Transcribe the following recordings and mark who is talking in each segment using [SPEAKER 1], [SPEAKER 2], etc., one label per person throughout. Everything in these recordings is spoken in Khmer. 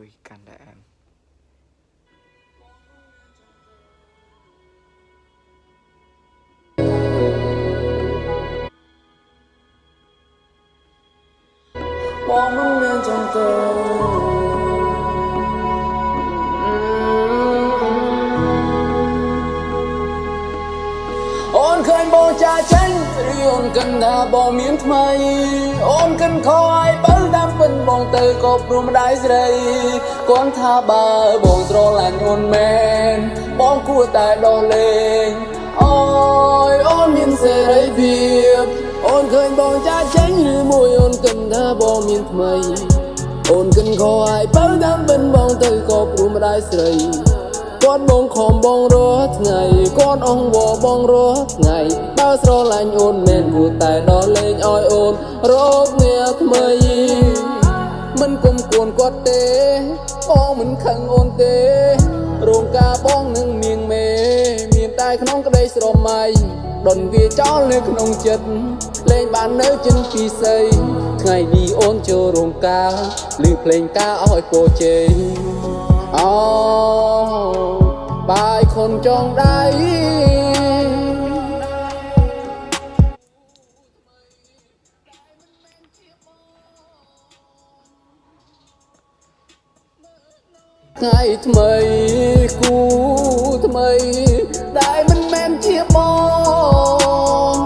[SPEAKER 1] ជួយកាន់តែអែម
[SPEAKER 2] បងមិនមានចង់ទៅអូនឃើញបងចាចេញឬអូនគិតថាបងមានថ្មីអូនគិតខកឲ្យបើតាមពិនបងទៅក៏ព្រមម្ដាយស្រីគាត់ថាបើបងស្រឡាញ់អូនមែនបងគួរតែដោះលែងអូយអូនមានសេរីភាពអូនឃើញបងចាចេញឬមួយអូនគិតថាបងមានថ្មីអូនគិតខកឲ្យបើតាមពិនបងទៅក៏ព្រមម្ដាយស្រីគាត់បងខំបងរាល់ថ្ងៃគាត់អង្វរបងរាល់ថ្ងៃបើស្រឡាញ់អូនមែនគួរតែដល់លេងឲ្យអូនរកអ្នកថ្មីមិនគុំគួនគាត់ទេបងមិនខឹងអូនទេរោងការបងនឹងនាងមេមានតែក្នុងក្តីស្រមៃដុនវាចោលនៅក្នុងចិត្តលេងបាននៅចិនពីស័យថ្ងៃនេះអូនចូលរោងការឮភ្លេងការឲ្យពោជ័យអូបាយខុនចងដៃថ្ងៃថ្មីគូថ្មីដែលមិនមែនជាបង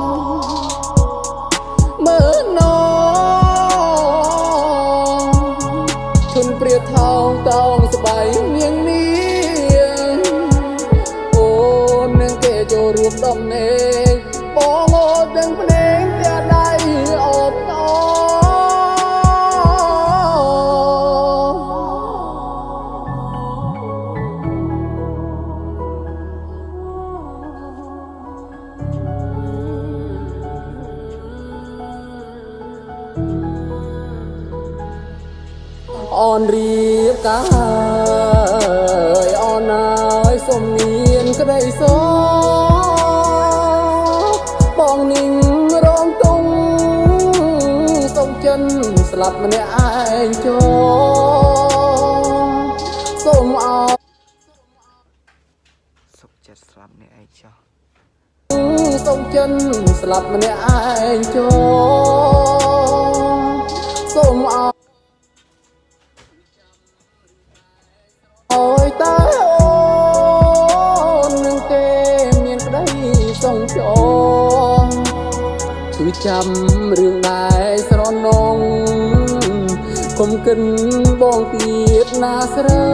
[SPEAKER 2] មើលណឈុនព្រាថោងតោងស្បៃនាងនេះអូននឹងគេចូលរួមដំណេកបងអូនទាំងភ្នែកតែដៃអូបតអូនរៀបការអូនហើយសូមមានក្តីសុខបងនឹងរងទុំសុំចិនស្លាប់ម្នាក់ឯងចូលសូមអោ
[SPEAKER 1] សុខចិត្តស្លាប់អ្នកឯងចោះ
[SPEAKER 2] សូមចិនស្លាប់ម្នាក់ឯងចូលសូមអោយតើអូននឹងទេមានក្តីសង្ឃងជួយចាំរឿងដែរស្រណងគុំគិនបងទៀតណាស្រើ